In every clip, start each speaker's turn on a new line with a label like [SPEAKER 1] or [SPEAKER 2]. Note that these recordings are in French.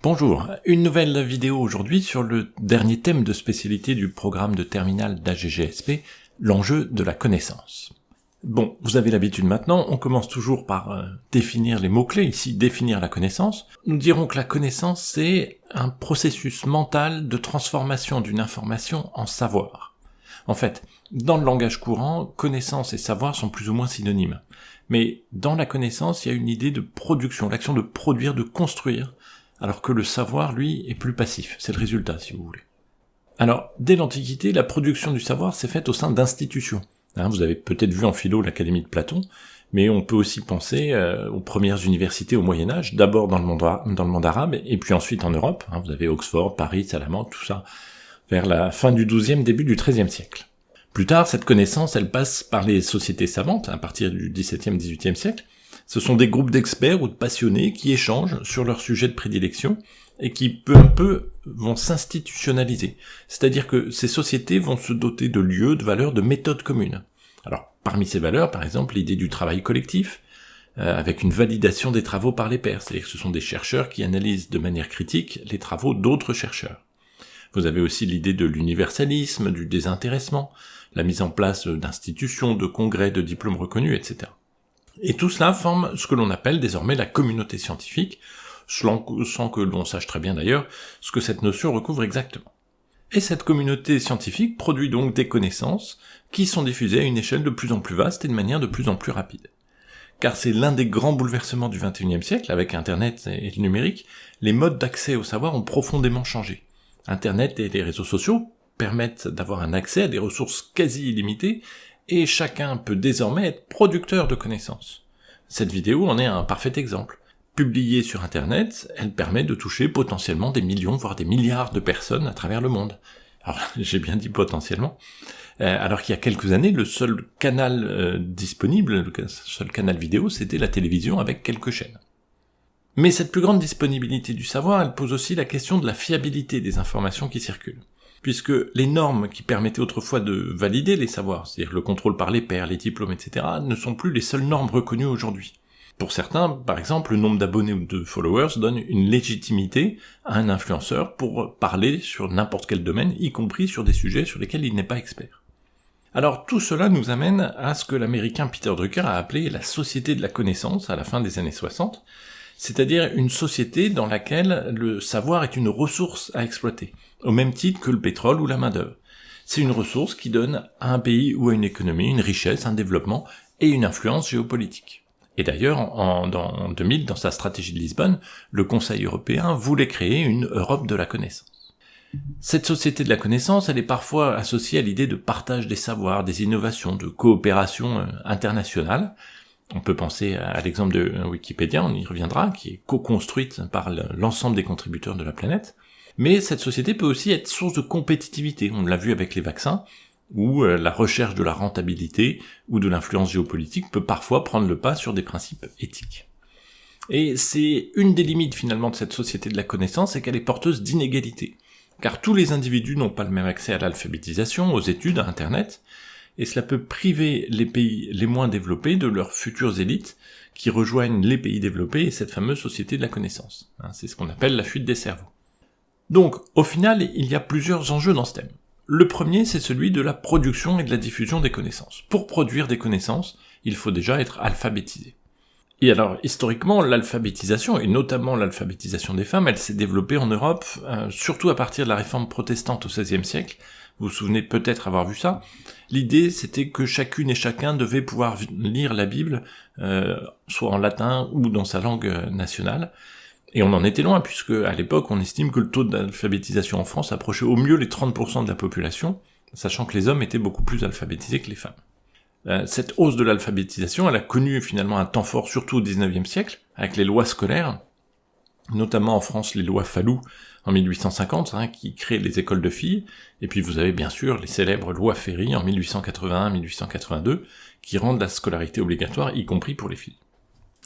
[SPEAKER 1] Bonjour, une nouvelle vidéo aujourd'hui sur le dernier thème de spécialité du programme de terminale d'AGGSP, l'enjeu de la connaissance. Bon, vous avez l'habitude maintenant, on commence toujours par définir les mots-clés, ici définir la connaissance. Nous dirons que la connaissance c'est un processus mental de transformation d'une information en savoir. En fait, dans le langage courant, connaissance et savoir sont plus ou moins synonymes. Mais dans la connaissance, il y a une idée de production, l'action de produire, de construire, alors que le savoir, lui, est plus passif. C'est le résultat, si vous voulez. Alors, dès l'Antiquité, la production du savoir s'est faite au sein d'institutions. Vous avez peut-être vu en philo l'Académie de Platon, mais on peut aussi penser aux premières universités au Moyen-Âge, d'abord dans le monde arabe, et puis ensuite en Europe. Vous avez Oxford, Paris, Salamanque, tout ça, vers la fin du XIIe, début du XIIIe siècle. Plus tard, cette connaissance, elle passe par les sociétés savantes, à partir du XVIIe, XVIIIe siècle. Ce sont des groupes d'experts ou de passionnés qui échangent sur leur sujet de prédilection et qui peu à peu vont s'institutionnaliser. C'est-à-dire que ces sociétés vont se doter de lieux, de valeurs, de méthodes communes. Alors, parmi ces valeurs, par exemple, l'idée du travail collectif, avec une validation des travaux par les pairs. C'est-à-dire que ce sont des chercheurs qui analysent de manière critique les travaux d'autres chercheurs. Vous avez aussi l'idée de l'universalisme, du désintéressement, la mise en place d'institutions, de congrès, de diplômes reconnus, etc. Et tout cela forme ce que l'on appelle désormais la communauté scientifique, sans que l'on sache très bien d'ailleurs ce que cette notion recouvre exactement. Et cette communauté scientifique produit donc des connaissances qui sont diffusées à une échelle de plus en plus vaste et de manière de plus en plus rapide. Car c'est l'un des grands bouleversements du XXIe siècle, avec Internet et le numérique, les modes d'accès au savoir ont profondément changé. Internet et les réseaux sociaux permettent d'avoir un accès à des ressources quasi illimitées, et chacun peut désormais être producteur de connaissances. Cette vidéo en est un parfait exemple. Publiée sur Internet, elle permet de toucher potentiellement des millions, voire des milliards de personnes à travers le monde. Alors, j'ai bien dit potentiellement. Alors qu'il y a quelques années, le seul canal disponible, le seul canal vidéo, c'était la télévision avec quelques chaînes. Mais cette plus grande disponibilité du savoir, elle pose aussi la question de la fiabilité des informations qui circulent. Puisque les normes qui permettaient autrefois de valider les savoirs, c'est-à-dire le contrôle par les pairs, les diplômes, etc., ne sont plus les seules normes reconnues aujourd'hui. Pour certains, par exemple, le nombre d'abonnés ou de followers donne une légitimité à un influenceur pour parler sur n'importe quel domaine, y compris sur des sujets sur lesquels il n'est pas expert. Alors tout cela nous amène à ce que l'américain Peter Drucker a appelé la société de la connaissance à la fin des années 60, c'est-à-dire une société dans laquelle le savoir est une ressource à exploiter, au même titre que le pétrole ou la main-d'œuvre. C'est une ressource qui donne à un pays ou à une économie une richesse, un développement et une influence géopolitique. Et d'ailleurs, en 2000, dans sa stratégie de Lisbonne, le Conseil européen voulait créer une Europe de la connaissance. Cette société de la connaissance, elle est parfois associée à l'idée de partage des savoirs, des innovations, de coopération internationale. On peut penser à l'exemple de Wikipédia, on y reviendra, qui est co-construite par l'ensemble des contributeurs de la planète. Mais cette société peut aussi être source de compétitivité, on l'a vu avec les vaccins, où la recherche de la rentabilité ou de l'influence géopolitique peut parfois prendre le pas sur des principes éthiques. Et c'est une des limites finalement de cette société de la connaissance, c'est qu'elle est porteuse d'inégalités. Car tous les individus n'ont pas le même accès à l'alphabétisation, aux études, à Internet, et cela peut priver les pays les moins développés de leurs futures élites qui rejoignent les pays développés et cette fameuse société de la connaissance. C'est ce qu'on appelle la fuite des cerveaux. Donc, au final, il y a plusieurs enjeux dans ce thème. Le premier, c'est celui de la production et de la diffusion des connaissances. Pour produire des connaissances, il faut déjà être alphabétisé. Et alors, historiquement, l'alphabétisation, et notamment l'alphabétisation des femmes, elle s'est développée en Europe, surtout à partir de la réforme protestante au XVIe siècle. Vous vous souvenez peut-être avoir vu ça. L'idée, c'était que chacune et chacun devait pouvoir lire la Bible, soit en latin ou dans sa langue nationale. Et on en était loin, puisque à l'époque, on estime que le taux d'alphabétisation en France approchait au mieux les 30% de la population, sachant que les hommes étaient beaucoup plus alphabétisés que les femmes. Cette hausse de l'alphabétisation, elle a connu finalement un temps fort, surtout au XIXe siècle, avec les lois scolaires, notamment en France les lois Fallou en 1850, qui créent les écoles de filles, et puis vous avez bien sûr les célèbres lois Ferry en 1881-1882, qui rendent la scolarité obligatoire, y compris pour les filles.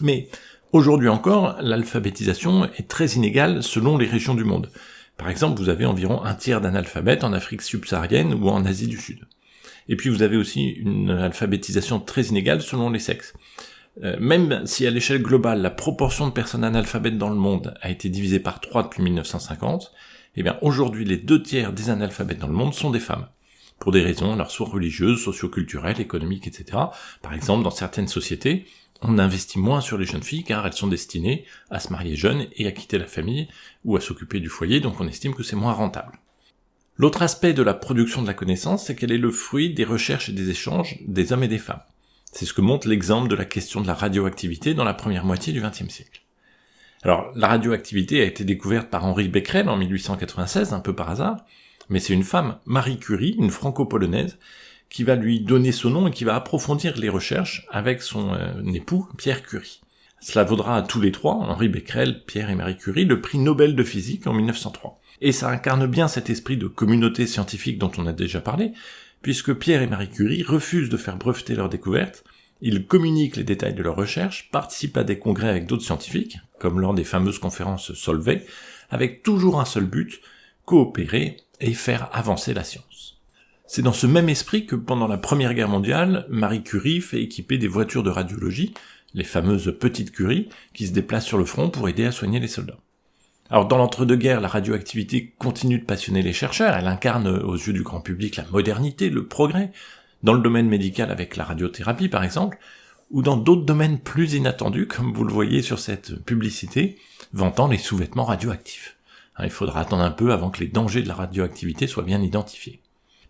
[SPEAKER 1] Mais aujourd'hui encore, l'alphabétisation est très inégale selon les régions du monde. Par exemple, vous avez environ un tiers d'analphabètes en Afrique subsaharienne ou en Asie du Sud. Et puis vous avez aussi une alphabétisation très inégale selon les sexes. Même si à l'échelle globale, la proportion de personnes analphabètes dans le monde a été divisée par 3 depuis 1950, eh bien aujourd'hui les 2/3 des analphabètes dans le monde sont des femmes. Pour des raisons alors soit religieuses, socio-culturelles, économiques, etc. Par exemple, dans certaines sociétés, on investit moins sur les jeunes filles car elles sont destinées à se marier jeunes et à quitter la famille ou à s'occuper du foyer, donc on estime que c'est moins rentable. L'autre aspect de la production de la connaissance, c'est qu'elle est le fruit des recherches et des échanges des hommes et des femmes. C'est ce que montre l'exemple de la question de la radioactivité dans la première moitié du XXe siècle. Alors, la radioactivité a été découverte par Henri Becquerel en 1896, un peu par hasard, mais c'est une femme, Marie Curie, une franco-polonaise, qui va lui donner son nom et qui va approfondir les recherches avec son époux, Pierre Curie. Cela vaudra à tous les trois, Henri Becquerel, Pierre et Marie Curie, le prix Nobel de physique en 1903. Et ça incarne bien cet esprit de communauté scientifique dont on a déjà parlé, puisque Pierre et Marie Curie refusent de faire breveter leurs découvertes, ils communiquent les détails de leurs recherches, participent à des congrès avec d'autres scientifiques, comme lors des fameuses conférences Solvay, avec toujours un seul but, coopérer et faire avancer la science. C'est dans ce même esprit que pendant la Première Guerre mondiale, Marie Curie fait équiper des voitures de radiologie, les fameuses petites Curie, qui se déplacent sur le front pour aider à soigner les soldats. Alors dans l'entre-deux-guerres, la radioactivité continue de passionner les chercheurs, elle incarne aux yeux du grand public la modernité, le progrès, dans le domaine médical avec la radiothérapie par exemple, ou dans d'autres domaines plus inattendus, comme vous le voyez sur cette publicité, vantant les sous-vêtements radioactifs. Il faudra attendre un peu avant que les dangers de la radioactivité soient bien identifiés.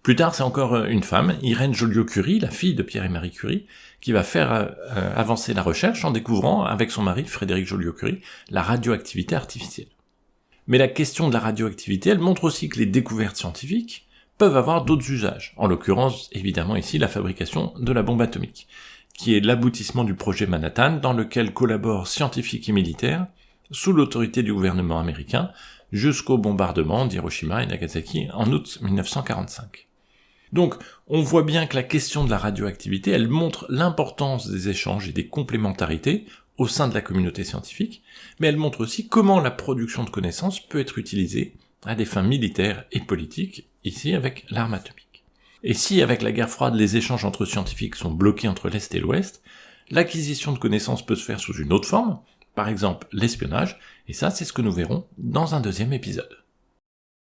[SPEAKER 1] Plus tard, c'est encore une femme, Irène Joliot-Curie, la fille de Pierre et Marie Curie, qui va faire avancer la recherche en découvrant, avec son mari, Frédéric Joliot-Curie, la radioactivité artificielle. Mais la question de la radioactivité, elle montre aussi que les découvertes scientifiques peuvent avoir d'autres usages, en l'occurrence, évidemment ici, la fabrication de la bombe atomique, qui est l'aboutissement du projet Manhattan, dans lequel collaborent scientifiques et militaires, sous l'autorité du gouvernement américain, jusqu'au bombardement d'Hiroshima et Nagasaki en août 1945. Donc, on voit bien que la question de la radioactivité, elle montre l'importance des échanges et des complémentarités au sein de la communauté scientifique, mais elle montre aussi comment la production de connaissances peut être utilisée à des fins militaires et politiques, ici avec l'arme atomique. Et si, avec la guerre froide, les échanges entre scientifiques sont bloqués entre l'Est et l'Ouest, l'acquisition de connaissances peut se faire sous une autre forme, par exemple l'espionnage, et ça c'est ce que nous verrons dans un deuxième épisode.